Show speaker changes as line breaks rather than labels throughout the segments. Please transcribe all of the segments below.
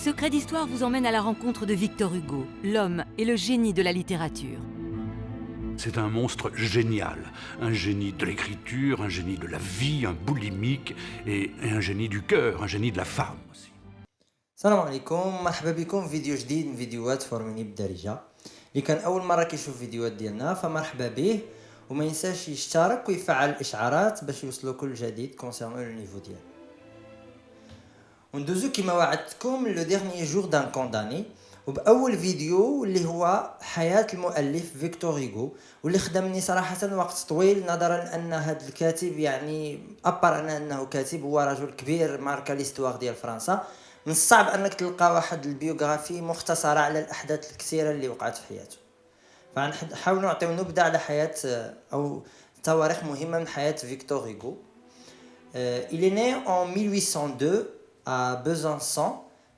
Secrets d'Histoire vous emmène à la rencontre de Victor Hugo, l'homme et le génie de la littérature.
C'est un monstre génial, un génie de l'écriture, un génie de la vie, un boulimique et un génie du cœur, un génie de la femme aussi.
السلام عليكم، مرحبا بكم في فيديو جديد من فيديوهات فورميني بالدارجة. اللي كان اول مره كيشوف فيديوهات ديالنا فمرحبا به، وما ينساش يشترك ويفعل الاشعارات باش يوصلوا كل جديد كونسيرنو لو نيفو ديالو. وندوزو كما وعدتكم لو ديرنيي جور دان كونداني، وباول فيديو اللي هو حياه المؤلف فيكتور هيغو، واللي خدمني صراحه وقت طويل نظرا لان هذا الكاتب يعني ابر انه كاتب هو رجل كبير ماركا ليستواغ ديال فرنسا. من الصعب انك تلقى واحد البيوغرافي مختصره على الاحداث الكثيره اللي وقعت في حياته. فنحاول نعطيو نبذه على حياه او تواريخ مهمه من حياه فيكتور هيغو. Il est né en 1802 à Besançon،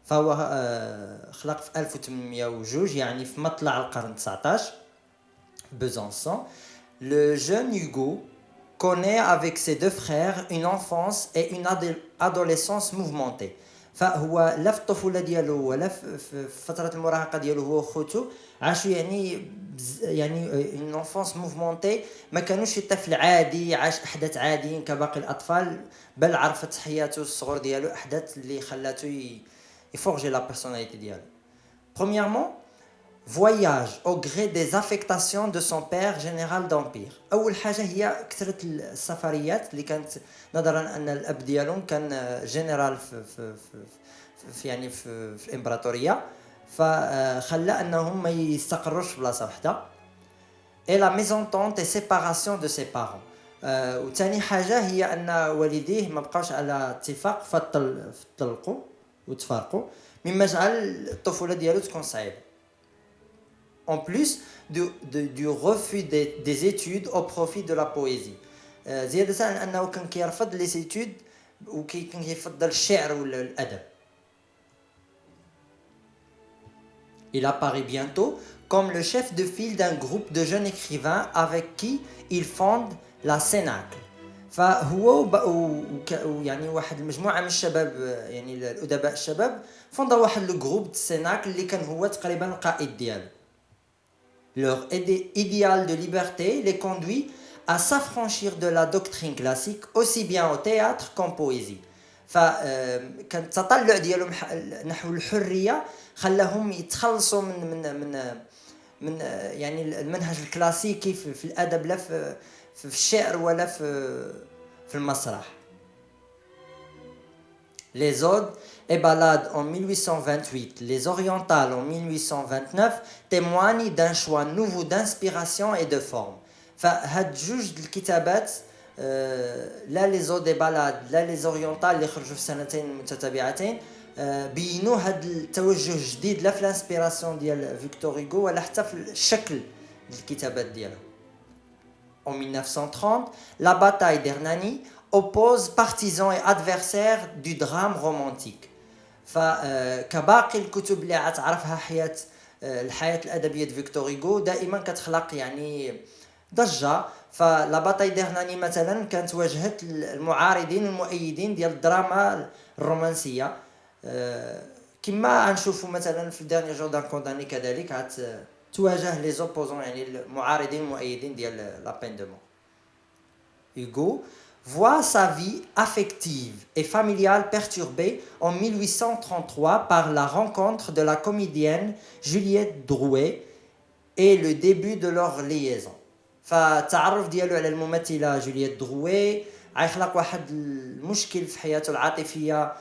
فهو خلق في 1802 يعني في مطلع القرن 19. Besançon. Le jeune Hugo connaît avec ses deux frères une enfance et une adolescence mouvementée. فهو لا في الطفوله ديالو ولا في فتره المراهقه ديالو هو وخوتو عاشوا يعني اون انفونس موفمونتي، ما كانوش شي طفل عادي عاش احداث عاديين كباقي الاطفال، بل عرفت حياته الصغر ديالو احداث اللي خلاته يفورجي لا بيرسوناليتي ديالو. Premièrement, voyage au gré des affectations de son père général d'empire. اول حاجه هي كثره السفريات اللي كانت نظرا ان الاب ديالهم كان جنرال في يعني في الامبراطوريه، فخلى انهم ما يستقروش في بلاصه واحده. et la mésentente et séparation de ses parents. وثاني حاجه هي ان والديه ما بقاوش على اتفاق فطلقوا وتفارقوا، مما جعل الطفوله ديالو تكون صعيبه. En plus du refus des études au profit de la poésie. زيادة عن أنه كان كيرفض les études وكان كيفضل الشعر ولا الأدب. Il apparaît bientôt comme le chef de file d'un groupe de jeunes écrivains avec qui il fonde la Cénacle. فهو يعني واحد المجموعة من الشباب، يعني الأدباء الشباب، فوندا واحد الجروب سيناكل اللي كان هو تقريبا القائد ديالو. Leur idéal de liberté les conduit à s'affranchir de la doctrine classique aussi bien au théâtre qu'en poésie. فكان التطلع ديالهم نحو الحريه خلاهم يتخلصوا من يعني المنهج الكلاسيكي في الادب، لا في الشعر ولا في المسرح. Les odes et ballades en 1828, les orientales en 1829 témoignent d'un choix nouveau d'inspiration et de forme. فهاد جوج الكتابات لا لي زود اي بالاد لا لي زوريونتال اللي خرجوا في سنتين متتابعتين بينوا هاد التوجه الجديد لا في الانسبيراسيون ديال فيكتور هيغو ولا حتى في الشكل الكتابات ديالو. En 1930, la bataille d'Hernani oppose partisans et adversaires du drame romantique. فكباقي الكتب اللي عتعرفها الحياة الأدبية فيكتور هيغو دائما كتخلق يعني ضجة. فلا باتاي ديرناني مثلا كانت واجهت المعارضين والمؤيدين ديال الدراما الرومانسية، كما غنشوفوا مثلا في ديرني جور دان كونداني كذلك تواجه لي زوبوزون يعني المعارضين والمؤيدين ديال لا بين دو مور. Hugo voit sa vie affective et familiale perturbée en 1833 par la rencontre de la comédienne Juliette Drouet et le début de leur liaison. فالتعرف ديالو على الممثله جولييت دروي غيخلق واحد المشكل في حياته العاطفيه،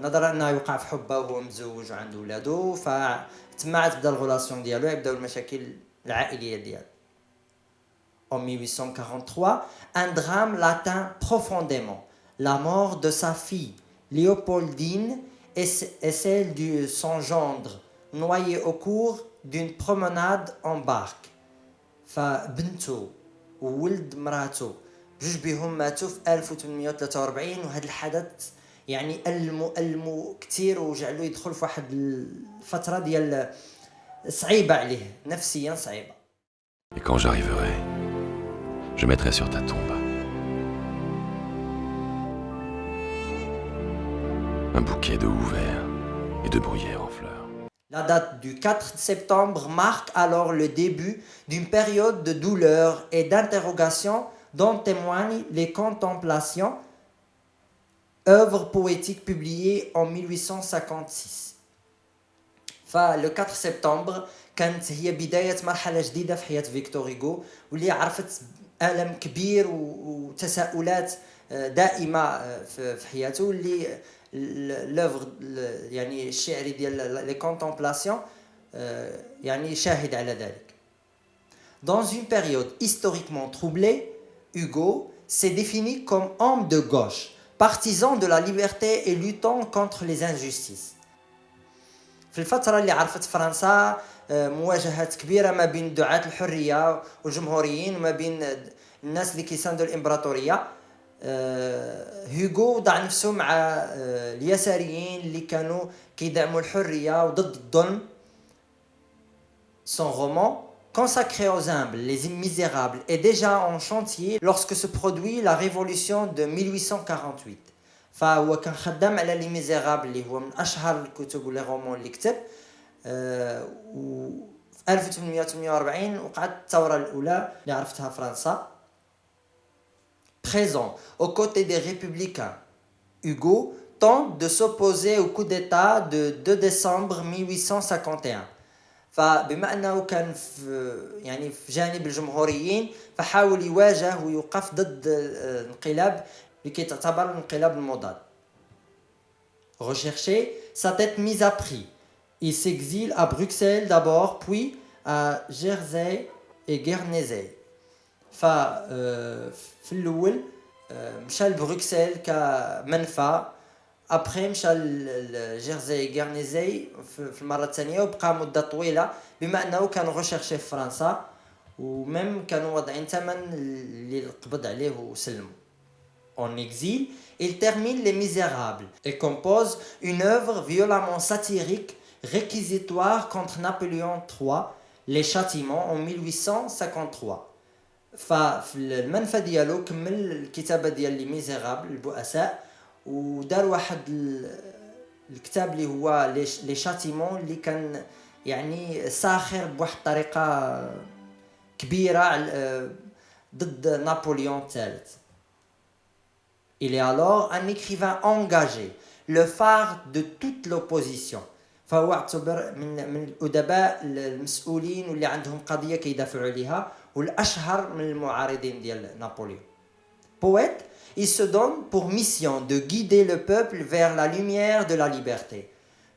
نظرا انه يوقع في حبه وهو متزوج وعنده ولادو، فتما تبدا الغولاسيون ديالو، يبداو المشاكل العائليه ديالو. En 1843, un drame l'atteint profondément. La mort de sa fille, Léopoldine, et celle de son gendre, noyé au cours d'une promenade en barque. فبنته وولد مراته بجوج بهم ماتوا في 1843، وهذا الحدث يعني ألمو كثير وجعلو يدخل في واحد الفترة ديال صعيبة عليه، نفسيا صعيبة.
Et quand j'arriverai, je mettrai sur ta tombe un bouquet de houverts et de bruyère en fleurs.
La date du 4 septembre marque alors le début d'une période de douleur et d'interrogation dont témoignent les Contemplations, œuvre poétique publiée en 1856. فالو 4 سبتمبر كانت هي بداية مرحلة جديدة في حياة فيكتور هيغو واللي عرفت ألم كبير وتساؤلات دائمة في حياته واللي لوفغ يعني الشعري ديال لي كونتمبلاسيون يعني شاهد على ذلك. Dans une période historiquement troublée, Hugo s'est défini comme homme de gauche, partisan de la liberté et luttant contre les injustices. في الفترة اللي عرفت فرنسا مواجهات كبيرة ما بين دعاة الحرية والجمهوريين وما بين الناس اللي كيساندوا الإمبراطورية. هيغو وضع نفسه مع اليساريين اللي كانوا كيدعموا الحرية وضد الظلم. Son roman, consacré aux humbles, les misérables, est déjà en chantier lorsque se produit la révolution de 1848. فهو كان خدام على لي ميزيرابل اللي هو من اشهر الكتب ولا رومون اللي كتب و في 1848 وقعت الثوره الاولى اللي عرفتها فرنسا. Présent aux côtés des républicains, Hugo tente de s'opposer au coup d'état de 2 décembre 1851. فبما انه كان في جانب الجمهوريين فحاول يواجه ويوقف ضد الانقلاب qui تعتبر الانقلاب المضاد. Recherché, sa tête mise à prix. Il s'exile à Bruxelles d'abord, puis à Jersey et Guernesey. في الأول مشى لبروكسل كمنفى، après مشى لجيرزي غيرنيزي في المرة الثانية وبقى مدة طويلة بما أنه كان recherché في فرنسا ومم كانوا واضعين ثمن اللي القبض عليه وسلموا. En exil, il termine Les Misérables et compose une œuvre violemment satirique, réquisitoire contre Napoléon III, Les Châtiments en 1853. ففي المنفى ديالو كمل الكتابة ديال لي ميزيرابل البؤساء ودار واحد الكتاب اللي هو لي شاتيمون اللي كان يعني ساخر بواحد الطريقة كبيرة ضد نابليون الثالث. Il est alors un écrivain engagé, le phare de toute l'opposition. فهو اعتبر من الأدباء المسؤولين واللي عندهم قضية كيدافعوا عليها والأشهر من المعارضين ديال نابليون. Poète, il se donne pour mission de guider le peuple vers la lumière de la liberté.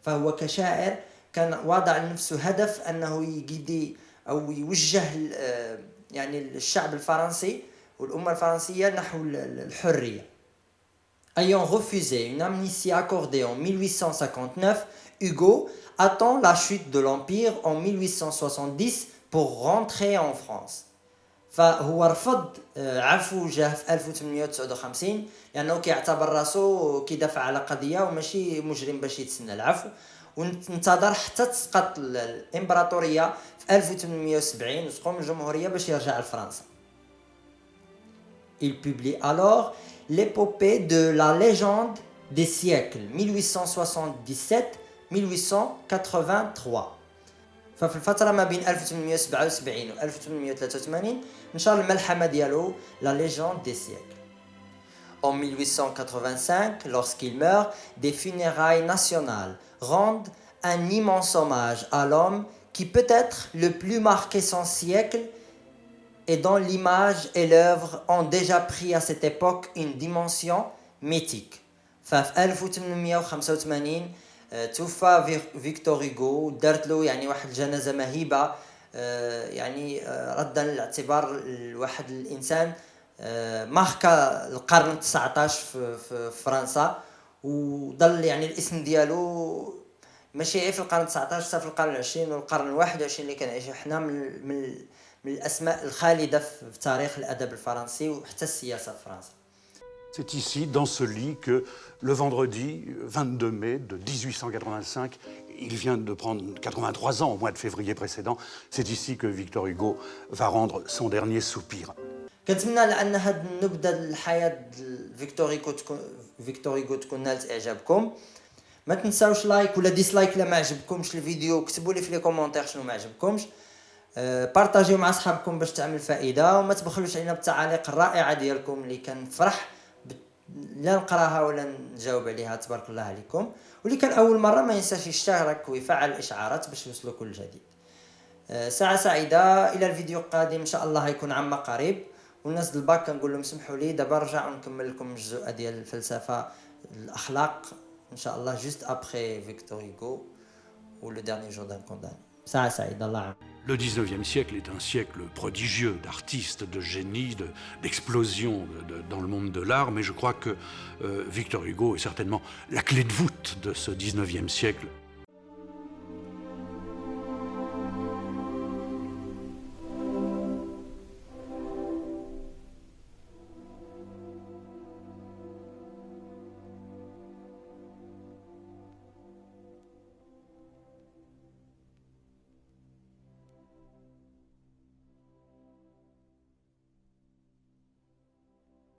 فهو كشاعر كان واضع لنفسه هدف أنه يجيدي أو يوجه يعني الشعب الفرنسي والأمة الفرنسية نحو الحرية. Ayant refusé une amnistie accordée en 1859, Hugo attend la chute de l'Empire en 1870 pour rentrer en France. فهو رفض عفو جاه في 1859 لأنه كيعتبر راسو كيدافع على قضية وماشي مجرم باش يتسنى العفو وانتظر حتى تسقط الإمبراطورية في 1870 وتقوم الجمهورية باش يرجع لفرنسا. Il publie alors l'épopée de la légende des siècles 1877-1883. ففي الفترة ما بين 1877 و 1883 نشر الملحمة ديالو La légende des siècles. En 1885, lorsqu'il meurt, des funérailles nationales rendent un immense hommage à l'homme qui peut être le plus marqué son siècle et dont l'image et l'œuvre ont déjà pris à cette époque une dimension mythique. ففي 1885 توفى فيكتور هيغو دارت له يعني واحد الجنازة مهيبة يعني ردا للاعتبار واحد الإنسان ماركا القرن 19 في فرنسا وظل يعني الاسم ديالو ماشي في القرن 19 حتى في القرن 20 والقرن 21 اللي كنعيشو حنا من الأسماء الخالدة في تاريخ الأدب الفرنسي وحتى السياسة في فرنسا.
C'est ici, dans ce lit, que le vendredi 22 mai de 1885, il vient de prendre 83 ans au mois de février précédent, c'est ici que Victor Hugo va rendre son dernier soupir.
كنتمنى لأن هاد النبذة الحياة فيكتور هيغو تكون نالت إعجابكم. ما تنساوش لايك ولا ديسلايك لا ما عجبكمش الفيديو، كتبوا لي في لي كومونتير شنو ما عجبكمش. بارطاجيو مع صحابكم باش تعمل فائده، وما تبخلوش علينا بالتعاليق الرائعه ديالكم اللي كنفرح لا نقراها ولا نجاوب عليها. تبارك الله عليكم. واللي كان اول مره ما ينساش يشترك ويفعل الاشعارات باش يوصلوا كل جديد. ساعه سعيده، الى الفيديو القادم ان شاء الله هيكون عما قريب. والناس الباك كنقول لهم سمحوا لي دابا نرجع ونكمل لكم الجزء ديال الفلسفه الاخلاق ان شاء الله جوست ابخي فيكتور هوغو ou le dernier jour d'un condamné. ساعه سعيده، الله يعاون.
Le 19e siècle est un siècle prodigieux d'artistes, de génies, d'explosions dans le monde de l'art, mais je crois que Victor Hugo est certainement la clé de voûte de ce 19e siècle.